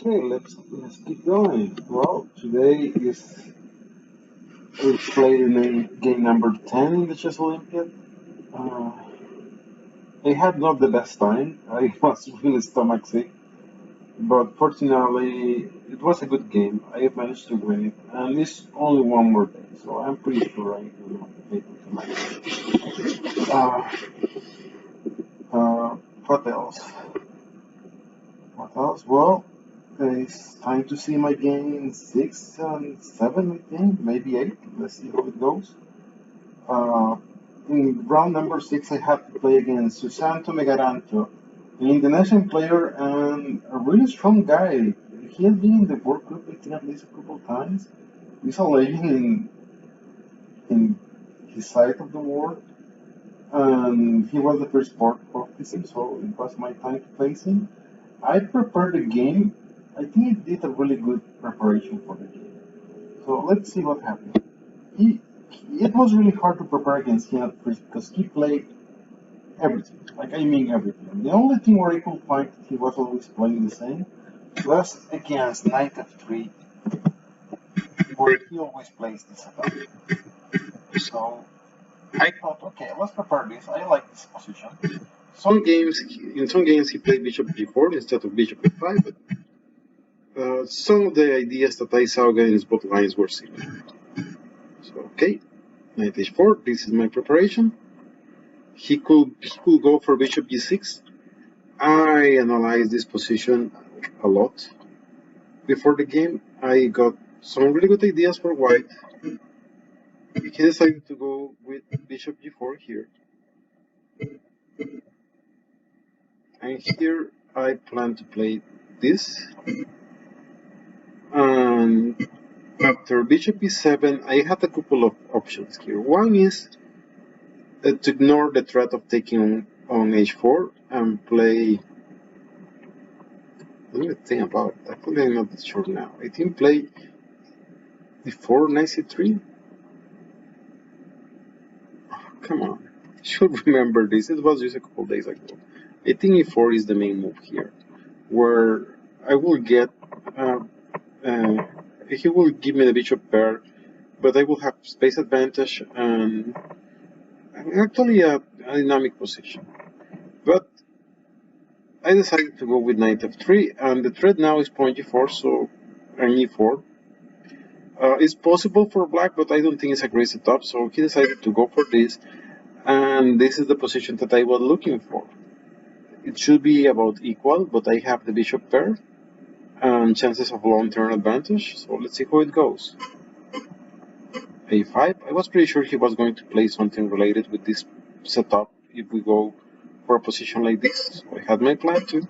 Okay, let's keep going. Well, today is we played in game number 10 in the chess Olympiad. Uh, I had not the best time. I was really stomach sick, but fortunately it was a good game. I have managed to win it, and it's only one more day, so I'm pretty sure I will be able to manage. Uh, what else? What else? Well, it's time to see my game 6 and 7, I think, maybe 8. Let's see how it goes. Uh, in round number 6, I had to play against Susanto Megaranto, an Indonesian player and a really strong guy. He has been in the World Cup, I think, at least a couple of times. He's a legend in his side of the world, and he was the first sport of this team, so it was my time to face him. I prepared the game. I think it did a really good preparation for the game. So let's see what happened. He, it was really hard to prepare against him at first because he played everything. Like I mean everything. The only thing where I could find he was always playing the same was against Knight f3, where he always plays this setup. So I thought, okay, let's prepare this. I like this position. In some games he played bishop g4 instead of bishop f5, but some of the ideas that I saw against both lines were similar. So okay, knight h4. This is my preparation. He could go for bishop g6. I analyzed this position a lot before the game. I got some really good ideas for white. He decided to go with bishop g4 here. And here I plan to play this. And after bishop e7, I had a couple of options here. One is to ignore the threat of taking on h4 and play. Let me think about it. Actually, I'm not sure now. I think play d4, knight c3. Oh, come on, I should remember this. It was just a couple days ago. I think e4 is the main move here, where I will get. He will give me the bishop pair, but I will have space advantage and actually a dynamic position. But I decided to go with knight f3, and the threat now is pawn g4, so and e4. It's possible for black, but I don't think it's a great setup, so he decided to go for this, and this is the position that I was looking for. It should be about equal, but I have the bishop pair and chances of long-term advantage, so let's see how it goes. a5. I was pretty sure he was going to play something related with this setup if we go for a position like this, so I had my plan too.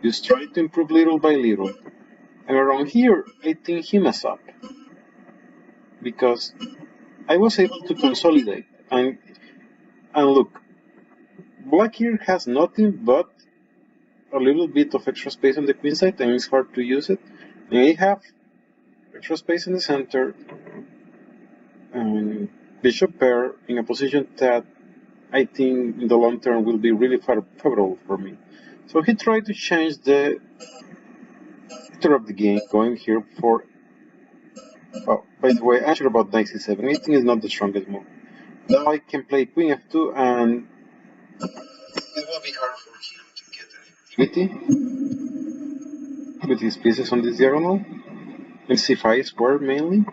Just try to improve little by little. And around here, I think he messed up, because I was able to consolidate. And look, black here has nothing but a little bit of extra space on the queen side, and it's hard to use it. And I have extra space in the center, and bishop pair in a position that I think in the long term will be really favorable for me. So he tried to change the order of the game, going here for. Oh, by the way, I'm sure about knight c7. I think it's not the strongest move. Now I can play queen f2, and it will be hard for him to get an activity with his pieces on this diagonal. And c5 square mainly.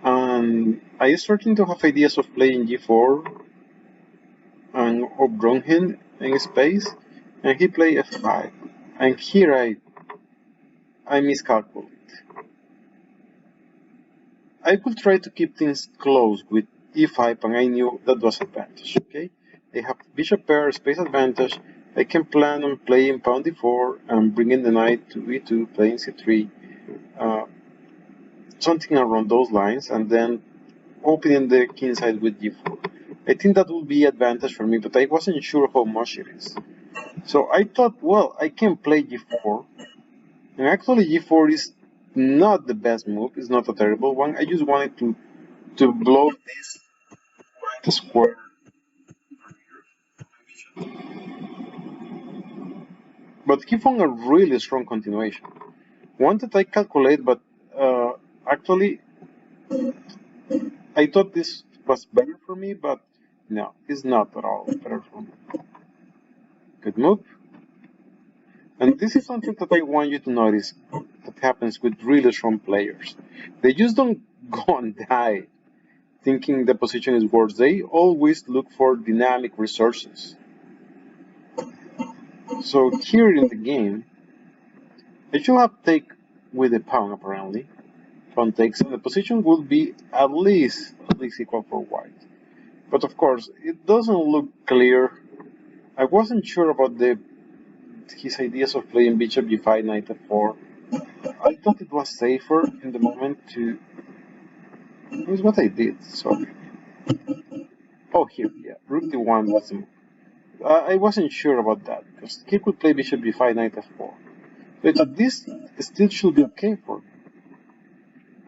And I starting to have ideas of playing g4 and outgrown him in space, and he played f5. And here I miscalculate. I could try to keep things close with e5, and I knew that was advantage. Okay, I have bishop pair, space advantage. I can plan on playing pawn d4 and bringing the knight to e2, playing c3, something around those lines, and then opening the king side with g4. I think that would be advantage for me, but I wasn't sure how much it is. So I thought, well, I can play g4, and actually g4 is not the best move. It's not a terrible one. I just wanted to blow this white square. But he found a really strong continuation. One that I calculate, but actually I thought this was better for me, but no, it's not at all better for me. Good move. And this is something that I want you to notice that happens with really strong players. They just don't go and die thinking the position is worse. They always look for dynamic resources. So here in the game, I should have take with the pawn apparently. Pawn takes, and the position would be at least equal for white. But of course, it doesn't look clear. I wasn't sure about his ideas of playing bishop g5, knight f4. I thought it was safer in the moment to. It was what I did. Sorry. Oh, here, yeah, rook d1 was the move. I wasn't sure about that because he could play bishop b5, knight f4. So I thought this still should be okay for me.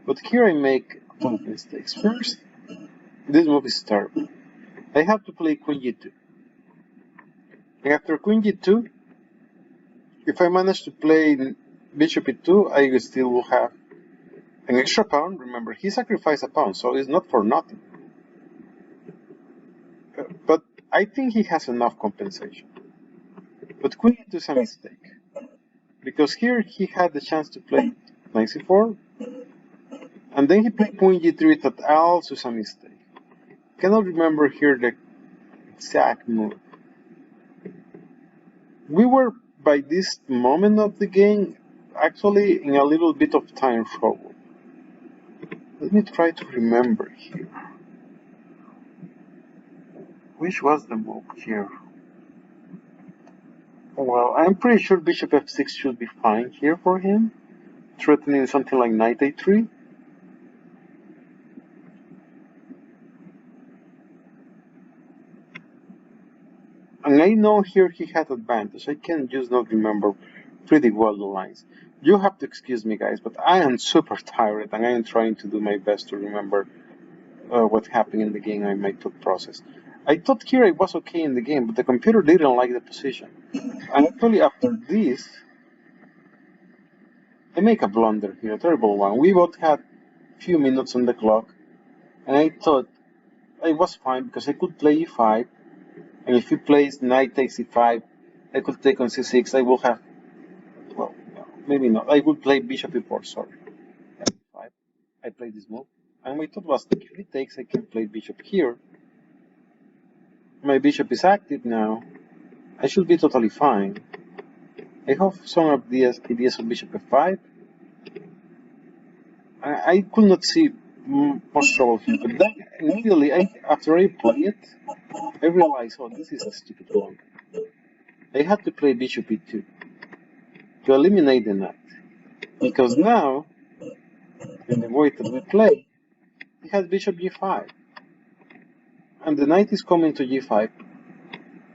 But here I make one mistakes. First, this move is terrible. I have to play queen g2. And after queen g2, if I manage to play bishop e2, I still will have an extra pawn. Remember, he sacrificed a pawn, so it's not for nothing. But I think he has enough compensation. But queen e2 is a mistake. Because here he had the chance to play knight c4, and then he played queen g3, that also is a mistake. Cannot remember here the exact move. We were, by this moment of the game, actually in a little bit of time trouble. Let me try to remember here. Which was the move here? Well, I'm pretty sure bishop f6 should be fine here for him, threatening something like knight a3. And I know here he had advantage. I can just not remember pretty well the lines. You have to excuse me, guys, but I am super tired and I am trying to do my best to remember what happened in the game and my thought process. I thought here I was okay in the game, but the computer didn't like the position. And actually, after this, I make a blunder here, a terrible one. We both had few minutes on the clock, and I thought I was fine because I could play e5, and if he plays knight takes e5, I could take on c6. I will have, well, no, maybe not. I would play bishop e4. Sorry, e5. I played this move, and my thought was if he takes, I can play bishop here. My bishop is active now. I should be totally fine. I have some ideas of bishop f5. I could not see much trouble here, but then immediately after I play it, I realized, oh, this is a stupid one. I had to play bishop e2 to eliminate the knight, because now, in the way that we play, he has bishop g5, and the knight is coming to g5,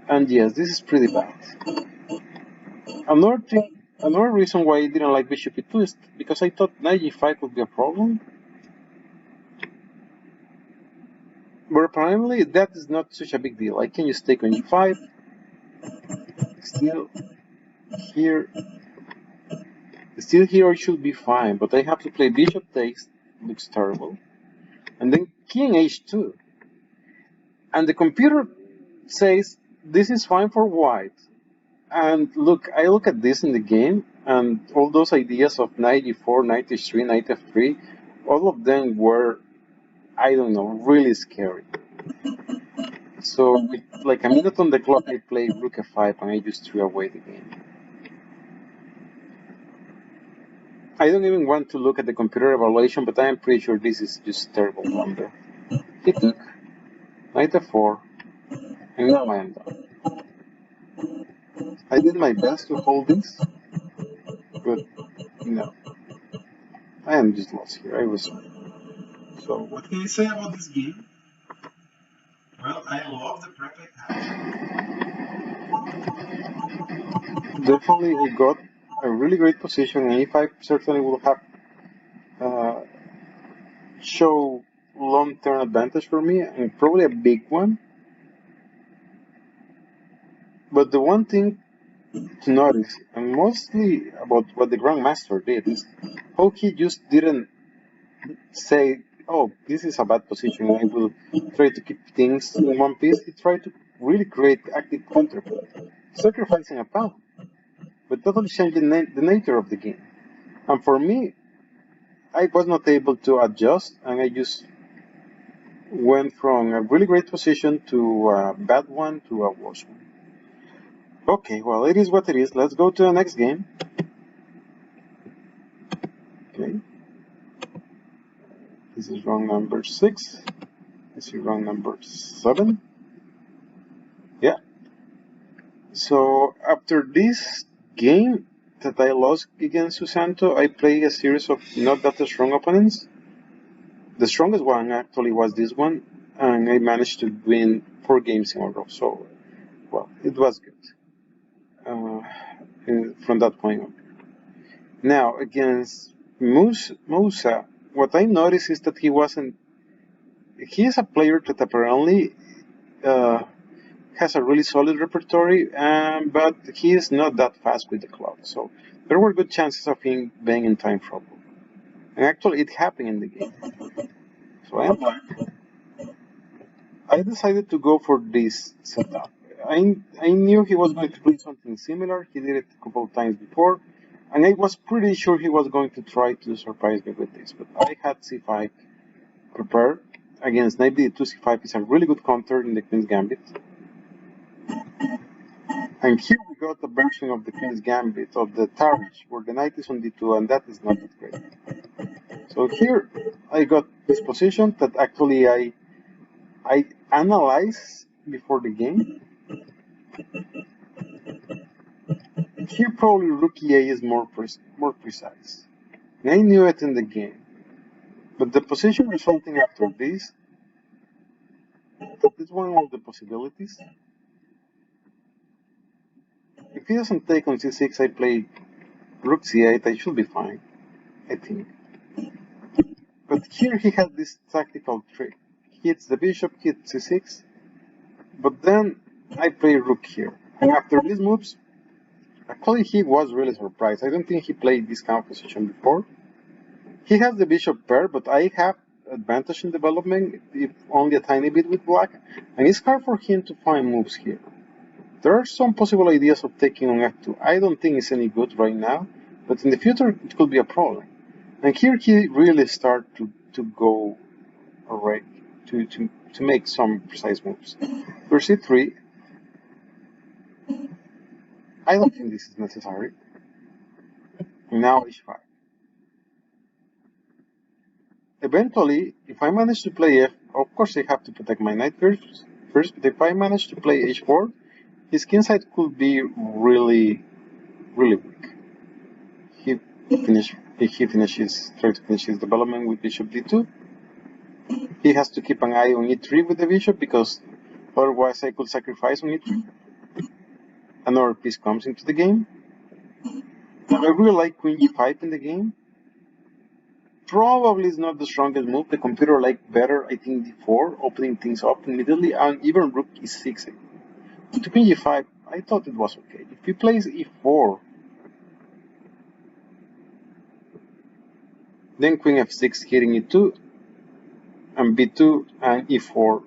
and yes, this is pretty bad. Another reason why I didn't like bishop e2 is because I thought knight g5 would be a problem. But apparently that is not such a big deal. I can just take on e5. Still here I should be fine, but I have to play bishop takes, looks terrible. And then king h2. And the computer says this is fine for white. And look, I look at this in the game, and all those ideas of knight e4, knight h3, knight f3, all of them were, I don't know, really scary. So with like a minute on the clock, I played rook f5 and I just threw away the game. I don't even want to look at the computer evaluation, but I am pretty sure this is just terrible blunder. He took knight f4, and now I am done. I did my best to hold this, but no, I am just lost here. I was. So what can I say about this game? Well, I love the prep I had. Definitely, I got a really great position, and if I certainly will have show long-term advantage for me, and probably a big one. But the one thing to notice, and mostly about what the Grandmaster did, is how he just didn't say, "Oh, this is a bad position. I will try to keep things in one piece." He tried to really create active counterplay, sacrificing a pawn, but totally changing the nature of the game. And for me, I was not able to adjust, and I just went from a really great position to a bad one to a worse one. Okay, well, it is what it is. Let's go to the next game. Okay, this is round number 6. This is round number 7. Yeah. So after this game that I lost against Susanto, I played a series of not that strong opponents. The strongest one actually was this one, and I managed to win 4 games in a row. So, well, it was good uh, from that point on. Now, against Musa, what I noticed is that he is a player that apparently uh, has a really solid repertoire, but he is not that fast with the clock. So there were good chances of him being in time trouble. And actually, it happened in the game. So I decided to go for this setup. I knew he was going to play something similar. He did it a couple of times before. And I was pretty sure he was going to try to surprise me with this. But I had c5 prepared against knight d2 c5 is a really good counter in the Queen's Gambit. And here we got a version of the Queen's Gambit of the Tarnish, where the knight is on d2, and that is not that great. So here I got this position that actually I analyzed before the game. Here probably rook e8 is more precise. And I knew it in the game. But the position resulting after this, that is one of the possibilities. If he doesn't take on c6, I play rook c8, I should be fine, I think. But here he has this tactical trick. He hits the bishop, hits c6, but then I play rook here. And after these moves, actually he was really surprised. I don't think he played this kind of position before. He has the bishop pair, but I have advantage in development, if only a tiny bit with black, and it's hard for him to find moves here. There are some possible ideas of taking on f2. I don't think it's any good right now, but in the future it could be a problem. And here he really started to go array, to make some precise moves. For c3, I don't think this is necessary. Now h5. Eventually, if I manage to play f, of course I have to protect my knight first, but if I manage to play h4, his king side could be really, really weak. He try to finish his development with bishop d2. He has to keep an eye on e3 with the bishop, because otherwise I could sacrifice on e3. Another piece comes into the game. I really like queen g5 in the game. Probably is not the strongest move. The computer liked better, I think, d4, opening things up immediately, and even rook e6. To queen g5, I thought it was okay. If he plays e4, then queen f6 hitting e2, and b2 and e4.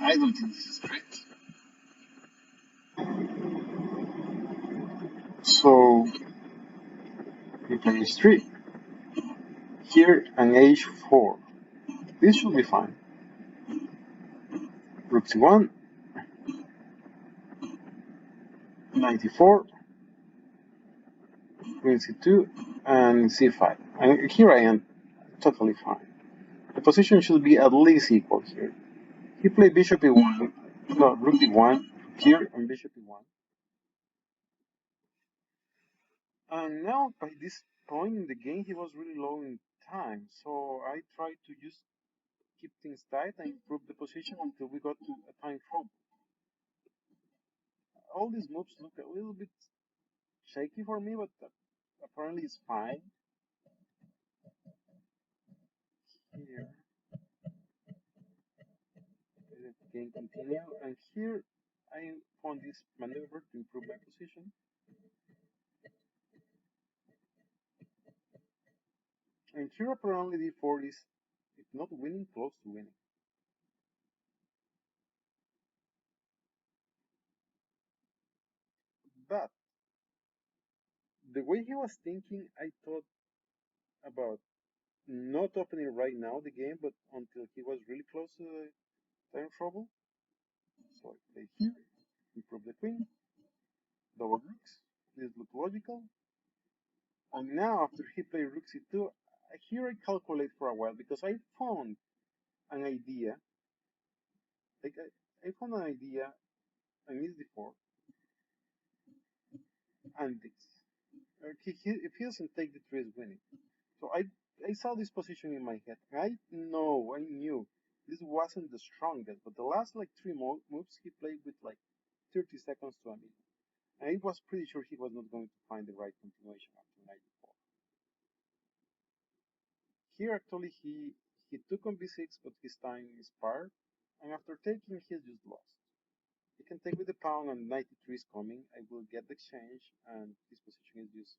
I don't think this is great. So we play h3. Here an h4. This should be fine. Rook c1, knight e4, queen c2, and c5. And here I am totally fine. The position should be at least equal here. He played bishop e1, no, rook e1 here, and bishop e1. And now, by this point in the game, he was really low in time, so I tried to just keep things tight and improve the position until we got to a time trouble. All these moves look a little bit shaky for me, but apparently it's fine. Here, Game continue, and here I found this maneuver to improve my position. And here apparently d4 is, if not winning, close to winning. But the way he was thinking, I thought about not opening right now the game, but until he was really close to the time trouble. So I play here, improve the queen, double rooks. This look logical. And now after he played rook c2, here I calculate for a while because I found an idea. Like I found an idea, and it's d4 and this. If he doesn't take the tree, is winning. So I saw this position in my head. I knew this wasn't the strongest, but the last like three moves he played with like 30 seconds to a minute. And I was pretty sure he was not going to find the right continuation after 94. Here actually he took on b6, but his time expired, and after taking he just lost. He can take with the pawn and 93 is coming. I will get the exchange, and his position is just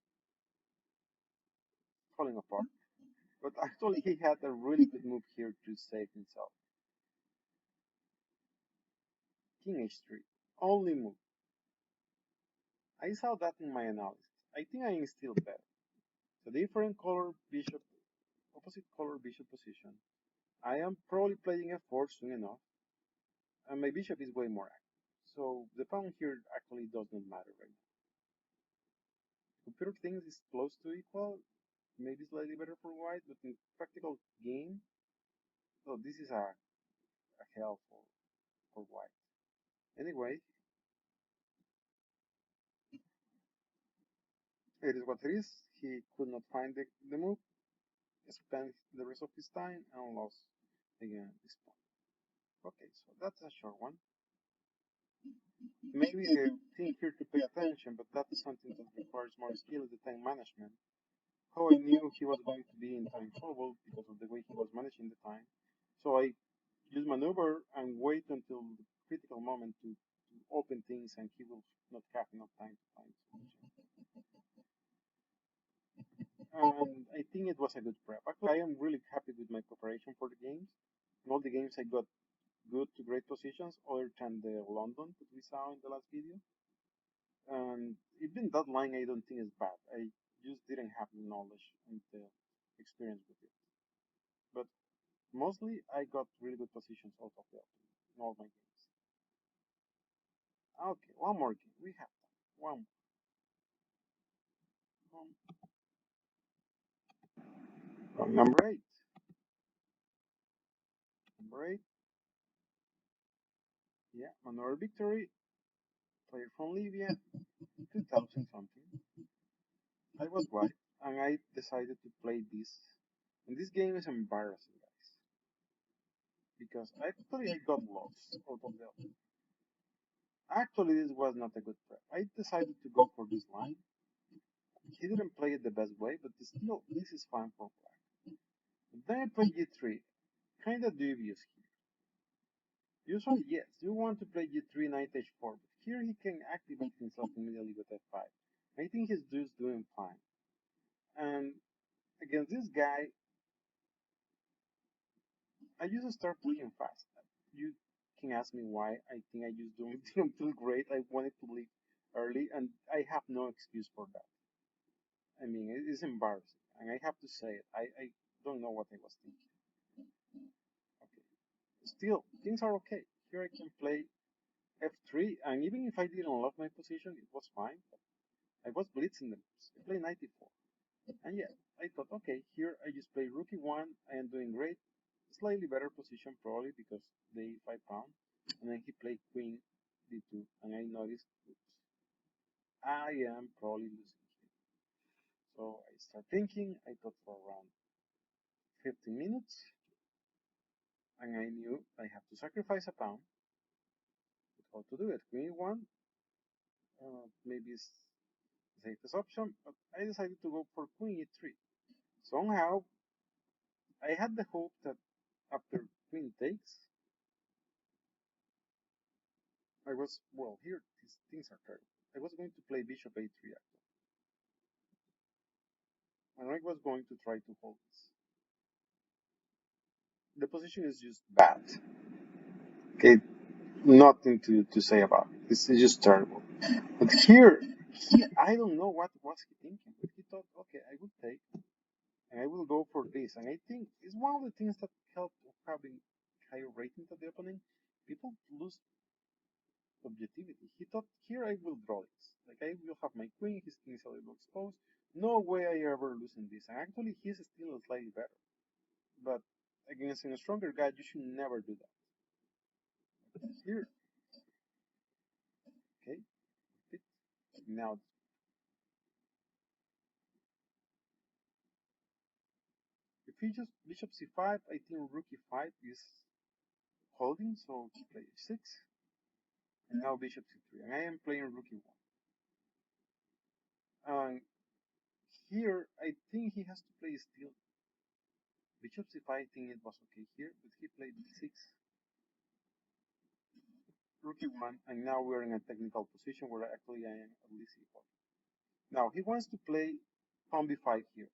falling apart. But actually he had a really good move here to save himself. King h3, only move. I saw that in my analysis. I think I am still better. So different color bishop, opposite color bishop position. I am probably playing f4 soon enough, and my bishop is way more active. So the pawn here actually does not matter right now. Computer thinks it's close to equal, maybe slightly better for white, but in practical game, so this is a hell for white. Anyway, it is what it is. He could not find the move, spent the rest of his time, and lost again this pawn. Okay, so that's a short one. Maybe the thing here to pay attention, but that is something that requires more skill, the time management. How I knew he was going to be in time trouble because of the way he was managing the time. So I just maneuver and wait until the critical moment to open things, and he will not have enough time to find solution. And I think it was a good prep. Actually, I am really happy with my preparation for the games. In all the games, I got good to great positions, other than the London that we saw in the last video. And even that line, I don't think is bad. I just didn't have the knowledge and the experience with it. But mostly, I got really good positions out of the in all my games. Okay, one more game. We have time. One more. Number 8. Number 8. Yeah, another victory. Player from Libya, 2000 something. I was right, and I decided to play this. And this game is embarrassing, guys, because actually I got lost out of the. Actually, this was not a good prep. I decided to go for this line. He didn't play it the best way, but still, this is fine for black. But then I played g3, kinda dubious here. Usually, yes, you want to play g3, knight h4, but here he can activate himself immediately with f5. I think he's just doing fine. And against this guy, I used to start playing fast. You can ask me why. I think I just didn't feel great. I wanted to leave early, and I have no excuse for that. I mean, it is embarrassing, and I have to say it. I don't know what I was thinking. Okay. Still, things are okay. Here I can play f3, and even if I didn't love my position, it was fine. But I was blitzing them. I played 94. And yeah, I thought, okay, here I just play rook e1. I am doing great. Slightly better position probably because they 5 pound. And then he played queen d2, and I noticed, oops, I am probably losing here. So I start thinking. I thought for around 15 minutes, and I knew I have to sacrifice a pawn. But how to do it? Queen e1, maybe is the safest option, but I decided to go for queen e3. Somehow, I had the hope that after queen takes, well, here, these things are terrible. I was going to play bishop a3 actually, and I was going to try to hold this. The position is just bad. Okay, nothing to say about it. This is just terrible. But here, I don't know what was he thinking, but he thought, okay, I will take and I will go for this. And I think it's one of the things that help of having higher ratings at the opening. People lose objectivity. He thought, here I will draw this. Like I will have my queen, his king is a little exposed. No way I ever losing this. And actually, he's still slightly better. But against a stronger guy, you should never do that. Here, okay, fit. Now, if he just bishop c5, I think rook e5 is holding, so he play h6, and now bishop c3, and I am playing rook e1. And here, I think he has to play still bishop c5. I think it was okay here, but he played d6, rook e1, and now we're in a technical position where actually I am at least equal. Now he wants to play pawn b5 here,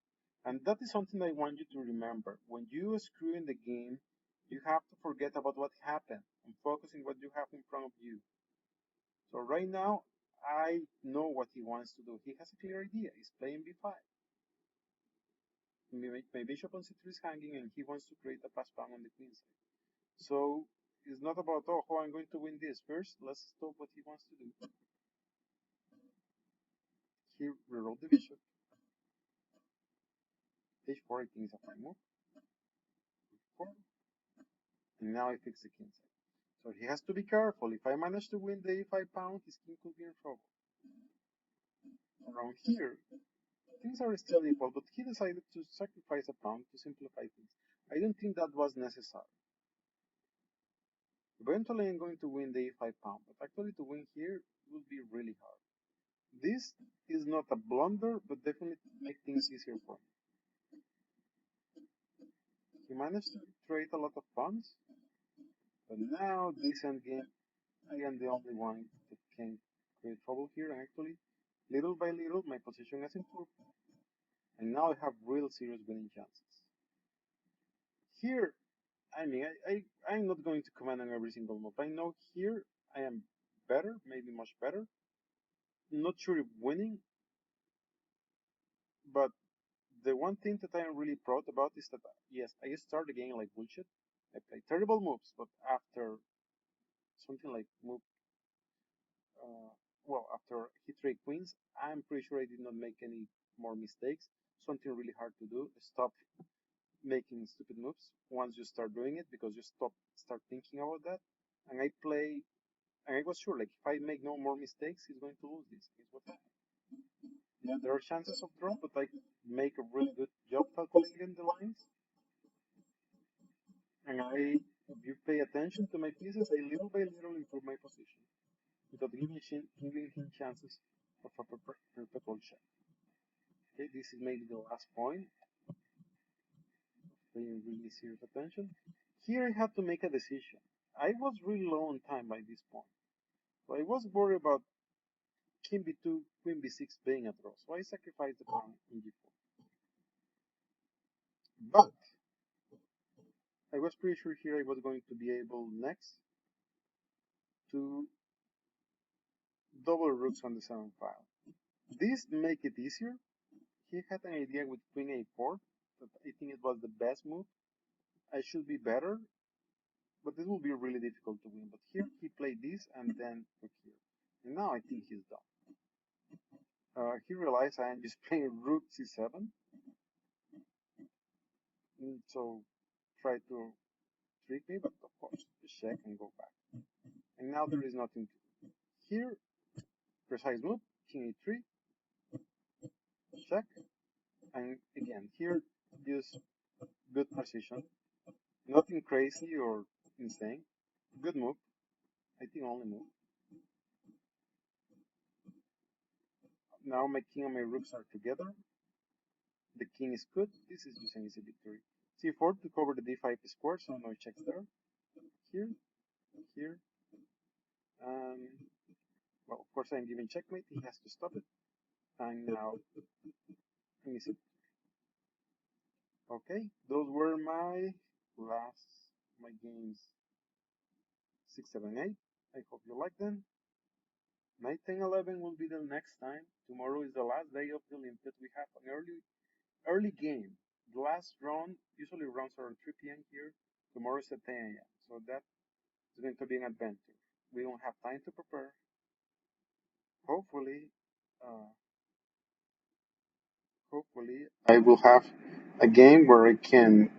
and that is something I want you to remember. When you screw in the game, you have to forget about what happened and focus on what you have in front of you. So right now, I know what he wants to do. He has a clear idea. He's playing b5. My bishop on c3 is hanging, and he wants to create a pass pawn on the queen side. So it's not about, oh, how I'm going to win this. First, let's stop what he wants to do. He rerolled the bishop. h4, I think, is a fine move. 4, and now I fix the king side. So he has to be careful. If I manage to win the e5 pawn, his king could be in trouble. Around here, things are still equal, but he decided to sacrifice a pawn to simplify things. I don't think that was necessary. Eventually, I'm going to win the e5 pawn, but actually to win here will be really hard. This is not a blunder, but definitely make things easier for me. He managed to trade a lot of pawns, but now this endgame, I am the only one that can create trouble here, and actually, little by little, my position has improved, and now I have real serious winning chances. Here, I mean, I'm not going to comment on every single move. I know here I am better, maybe much better. Not sure if winning, but the one thing that I am really proud about is that, yes, I start the game like bullshit. I play terrible moves, but after something like move, uh, well, after hit trade queens, I'm pretty sure I did not make any more mistakes. Something really hard to do. Stop making stupid moves once you start doing it because you start thinking about that. And I play, and I was sure, like, if I make no more mistakes, he's going to lose this. Is what happened. Yeah, there are chances of draw, but I make a really good job calculating the lines. And if you pay attention to my pieces, I little by little improve my position without giving him chances of a perpetual check. Okay, this is maybe the last point, paying really serious attention. Here I had to make a decision. I was really low on time by this point, so I was worried about king b2, queen b6 being a draw, so I sacrificed the pawn in g4. But I was pretty sure here I was going to be able next to double rooks on the 7th file. This make it easier. He had an idea with queen a4 that I think it was the best move. I should be better, but this will be really difficult to win. But here he played this and then took here. And now I think he's done. He realized I am just playing rook c7. So try to trick me, but of course, just check and go back. And now there is nothing to do. Here, precise move, king e3, check. And again, here, just good precision. Nothing crazy or insane. Good move. I think only move. Now my king and my rooks are together. The king is good. This is just an easy victory. c4 to cover the d5 square, so no checks there. Here, here, Well, of course, I'm giving checkmate. He has to stop it. And now, let me see. Okay, those were my games 6, 7, 8. I hope you like them. 9, 10, 11 will be the next time. Tomorrow is the last day of the Olympiad. We have an early game. The last round usually runs around 3 p.m. here. Tomorrow is at 10 a.m. So that is going to be an adventure. We don't have time to prepare. Hopefully, uh, hopefully I will have a game where I can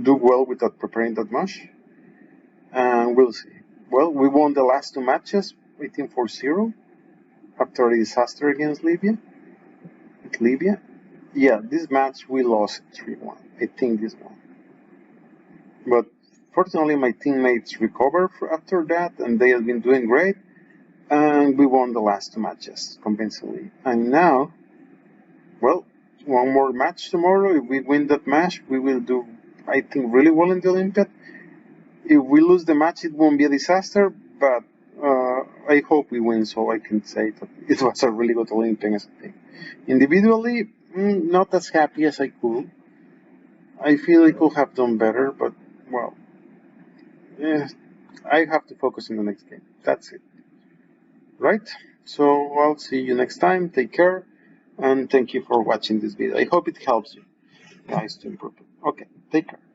do well without preparing that much, and we'll see. Well, we won the last two matches, 18 4-0 after a disaster against Libya. With Libya, yeah, this match we lost 3-1. I think this one, but fortunately my teammates recovered after that, and they have been doing great. And we won the last two matches convincingly. And now, well, one more match tomorrow. If we win that match, we will do, I think, really well in the Olympiad. If we lose the match, it won't be a disaster, but I hope we win so I can say that it was a really good Olympiad as a team. Individually, not as happy as I could. I feel I could have done better, but well, eh, I have to focus on the next game. That's it, right? So I'll see you next time. Take care, and thank you for watching this video. I hope it helps you guys to improve. Okay, take care.